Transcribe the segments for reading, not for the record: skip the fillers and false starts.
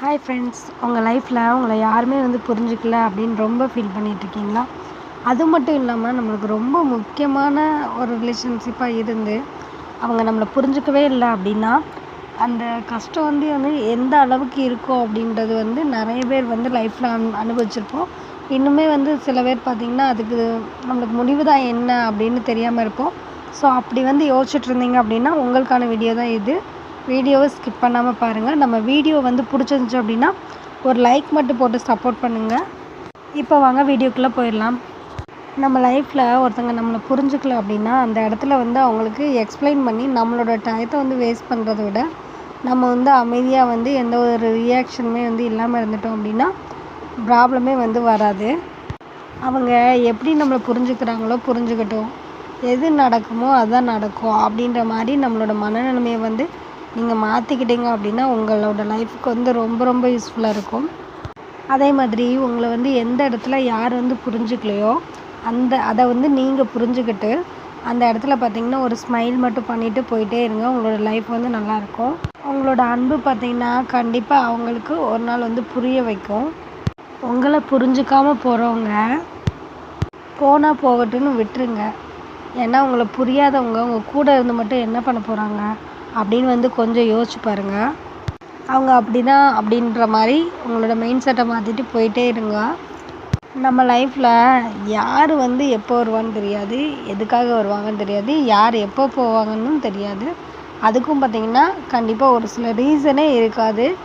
Hi friends, உங்கள் லைஃப்பில் உங்களை யாருமே புரிஞ்சுக்கல அப்படின்னு ரொம்ப ஃபீல் பண்ணிகிட்ருக்கீங்களா? அது மட்டும் இல்லாமல் நம்மளுக்கு ரொம்ப முக்கியமான ஒரு ரிலேஷன்ஷிப்பாக இருந்து அவங்க நம்மளை புரிஞ்சுக்கவே இல்லை அப்படின்னா அந்த கஷ்டம் எந்த அளவுக்கு இருக்கும் அப்படின்றது நிறைய பேர் லைஃப்பில் அனுபவிச்சிருப்போம். இன்னுமே சில பேர் பார்த்திங்கன்னா அதுக்கு நம்மளுக்கு முடிவு தான் என்ன அப்படின்னு தெரியாமல் இருப்போம். ஸோ அப்படி யோசிச்சுட்டு இருந்தீங்க அப்படின்னா உங்களுக்கான வீடியோ தான் இது. வீடியோவை ஸ்கிப் பண்ணாமல் பாருங்கள். நம்ம வீடியோ பிடிச்சிருந்துச்சு அப்படின்னா ஒரு லைக் மட்டும் போட்டு சப்போர்ட் பண்ணுங்கள். இப்போ வாங்க வீடியோக்குள்ளே போயிடலாம். நம்ம லைஃப்பில் ஒருத்தங்க நம்மளை புரிஞ்சுக்கல அப்படின்னா அந்த இடத்துல அவங்களுக்கு எக்ஸ்பிளைன் பண்ணி நம்மளோட டயத்தை வேஸ்ட் பண்ணுறத விட நம்ம அமைதியாக எந்த ஒரு ரியாக்ஷனுமே இல்லாமல் இருந்துட்டோம் அப்படின்னா ப்ராப்ளமே வராது. அவங்க எப்படி நம்மளை புரிஞ்சுக்கிறாங்களோ புரிஞ்சுக்கட்டும், எது நடக்குமோ அதுதான் நடக்கும் அப்படின்ற மாதிரி நம்மளோட மனநிலைமையை நீங்கள் மாற்றிக்கிட்டீங்க அப்படின்னா உங்களோட லைஃபுக்கு ரொம்ப ரொம்ப யூஸ்ஃபுல்லாக இருக்கும். அதே மாதிரி உங்களை எந்த இடத்துல யார் புரிஞ்சுக்கலையோ அதை நீங்கள் புரிஞ்சுக்கிட்டு அந்த இடத்துல பார்த்திங்கன்னா ஒரு ஸ்மைல் மட்டும் பண்ணிவிட்டு போயிட்டே இருங்க. உங்களோட லைஃப் நல்லாயிருக்கும். உங்களோட அன்பு பார்த்திங்கன்னா கண்டிப்பாக அவங்களுக்கு ஒரு நாள் புரிய வைக்கும். உங்களை புரிஞ்சுக்காமல் போகிறவங்க போனால் போகட்டும்னு விட்டுருங்க. ஏன்னா உங்களை புரியாதவங்க உங்கள் கூட இருந்து மட்டும் என்ன பண்ண போகிறாங்க அப்படின்னு கொஞ்சம் யோசிச்சு பாருங்கள். அவங்க அப்படி தான் அப்படின்ற மாதிரி உங்களோட மைண்ட் செட்டை மாற்றிட்டு போயிட்டே இருங்க. நம்ம லைஃப்பில் யார் எப்போ வருவான்னு தெரியாது, எதுக்காக வருவாங்கன்னு தெரியாது, யார் எப்போ போவாங்கன்னு தெரியாது. அதுக்கும் பார்த்திங்கன்னா கண்டிப்பாக ஒரு சில ரீசனே இருக்காது.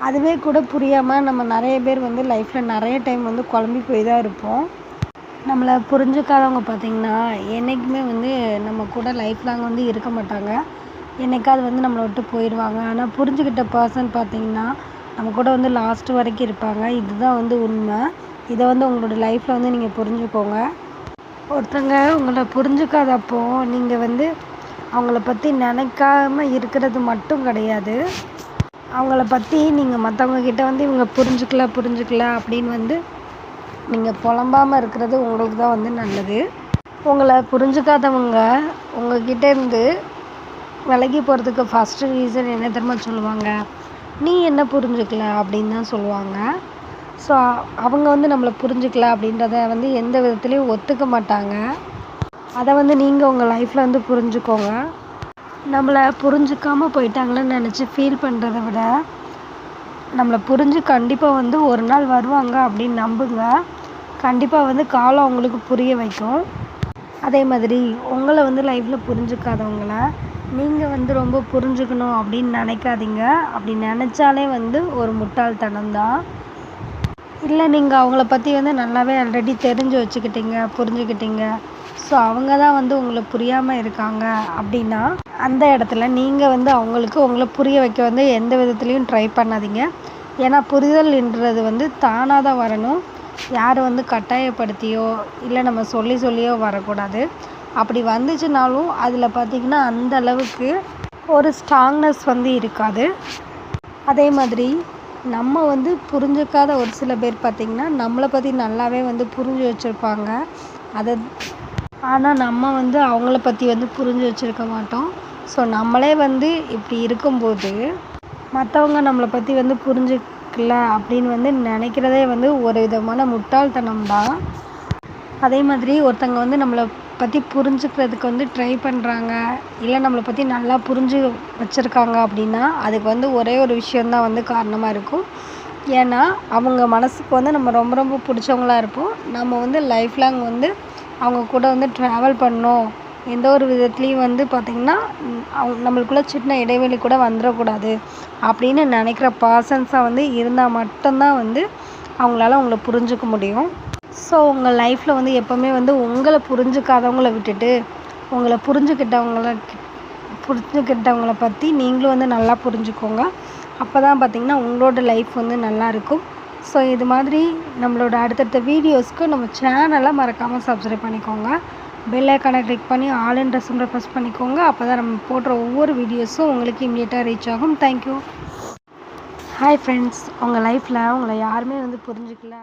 அதுவே கூட புரியாமல் நம்ம நிறைய பேர் லைஃப்பில் நிறைய டைம் குழம்பி போய் தான் இருப்போம். நம்மளை புரிஞ்சுக்காதவங்க பார்த்திங்கன்னா என்றைக்குமே நம்ம கூட லைஃப் லாங் இருக்க மாட்டாங்க. என்றைக்காவது நம்மளை விட்டு போயிடுவாங்க. ஆனால் புரிஞ்சுக்கிட்ட பர்சன் பார்த்திங்கன்னா நம்ம கூட லாஸ்ட் வரைக்கும் இருப்பாங்க. இதுதான் உண்மை. இதை உங்களோட லைஃப்பில் நீங்கள் புரிஞ்சுக்கோங்க. ஒருத்தங்க உங்களை புரிஞ்சுக்காதப்போ நீங்கள் அவங்கள பற்றி நினைக்காம இருக்கிறது மட்டும் கிடையாது, அவங்கள பற்றி நீங்கள் மற்றவங்கக்கிட்ட இவங்க புரிஞ்சுக்கல அப்படின்னு நீங்கள் புலம்பாமல் இருக்கிறது உங்களுக்கு தான் நல்லது. உங்களை புரிஞ்சுக்காதவங்க உங்கள்கிட்டேருந்து விலகி போகிறதுக்கு ஃபஸ்ட்டு ரீசன் என்ன தெரியுமா சொல்லுவாங்க? நீ என்ன புரிஞ்சுக்கல அப்படின்னு தான் சொல்லுவாங்க. ஸோ அவங்க நம்மளை புரிஞ்சுக்கல அப்படின்றத எந்த விதத்துலேயும் ஒத்துக்க மாட்டாங்க. அதை நீங்கள் உங்கள் லைஃப்பில் புரிஞ்சுக்கோங்க. நம்மளை புரிஞ்சுக்காமல் போயிட்டாங்களேன்னு நினச்சி ஃபீல் பண்ணுறத விட நம்மளை புரிஞ்சு கண்டிப்பாக ஒரு நாள் வருவாங்க அப்படின்னு நம்புங்க. கண்டிப்பாக காலம் அவங்களுக்கு புரிய வைக்கும். அதே மாதிரி உங்களை லைஃப்பில் புரிஞ்சுக்காதவங்கள நீங்கள் ரொம்ப புரிஞ்சுக்கணும் அப்படின்னு நினைக்காதீங்க. அப்படி நினச்சாலே ஒரு முட்டாள்தனம் தான். இல்லை நீங்கள் அவங்கள பற்றி நல்லாவே ஆல்ரெடி தெரிஞ்சு வச்சுக்கிட்டீங்க, புரிஞ்சுக்கிட்டீங்க, ஸோ அவங்க தான் உங்களை புரியாமல் இருக்காங்க அப்படின்னா அந்த இடத்துல நீங்கள் அவங்களுக்கு உங்களை புரிய வைக்க எந்த விதத்துலேயும் ட்ரை பண்ணாதீங்க. ஏன்னா புரிதல்ன்றது தானாக தான் வரணும். யார் கட்டாயப்படுத்தியோ இல்லை நம்ம சொல்லியோ வரக்கூடாது. அப்படி வந்துச்சுனாலும் அதில் பார்த்திங்கன்னா அந்த அளவுக்கு ஒரு ஸ்ட்ராங்னஸ் இருக்காது. அதே மாதிரி நம்ம புரிஞ்சுக்காத ஒரு சில பேர் பார்த்திங்கன்னா நம்மளை பற்றி நல்லாவே புரிஞ்சு வச்சுருப்பாங்க. அதை ஆனால் நம்ம அவங்கள பற்றி புரிஞ்சு வச்சுருக்க மாட்டோம். ஸோ நம்மளே இப்படி இருக்கும்போது மற்றவங்க நம்மளை பற்றி புரிஞ்சுக்கல அப்படின்னு நினைக்கிறதே ஒரு விதமான முட்டாள்தனம் தான். அதே மாதிரி ஒருத்தங்க நம்மளை பற்றி புரிஞ்சுக்கிறதுக்கு ட்ரை பண்ணுறாங்க, இல்லை நம்மளை பற்றி நல்லா புரிஞ்சு வச்சுருக்காங்க அப்படின்னா அதுக்கு ஒரே ஒரு விஷயந்தான் காரணமாக இருக்கும். ஏன்னா அவங்க மனசுக்கு நம்ம ரொம்ப ரொம்ப பிடிச்சவங்களா இருப்போம். நம்ம லைஃப் லாங் அவங்க கூட ட்ராவல் பண்ணோம். எந்த ஒரு விதத்துலேயும் பார்த்திங்கன்னா நம்மளுக்குள்ளே சின்ன இடைவெளி கூட வந்துடக்கூடாது அப்படின்னு நினைக்கிற பர்சன்ஸாக இருந்தால் மட்டும்தான் அவங்களால உங்களை புரிஞ்சுக்க முடியும். ஸோ உங்கள் லைஃப்பில் எப்போவுமே உங்களை புரிஞ்சுக்காதவங்கள விட்டுட்டு உங்களை புரிஞ்சுக்கிட்டவங்கள பற்றி நீங்களும் நல்லா புரிஞ்சுக்கோங்க. அப்போ தான் பார்த்திங்கன்னா உங்களோட லைஃப் நல்லாயிருக்கும். ஸோ இது மாதிரி நம்மளோட அடுத்தடுத்த வீடியோஸ்க்கு நம்ம சேனலை மறக்காமல் சப்ஸ்கிரைப் பண்ணிக்கோங்க. பெல் ஐக்கானை கிளிக் பண்ணி ஆல்ன்ற சிம்பலை ப்ரெஸ் பண்ணிக்கோங்க. அப்போ தான் நம்ம போடுற ஒவ்வொரு வீடியோஸும் உங்களுக்கு இமீடியட்டாக ரீச் ஆகும். தேங்க்யூ. ஹாய் ஃப்ரெண்ட்ஸ், உங்கள் லைஃப்பில் உங்களை யாருமே புரிஞ்சுக்கல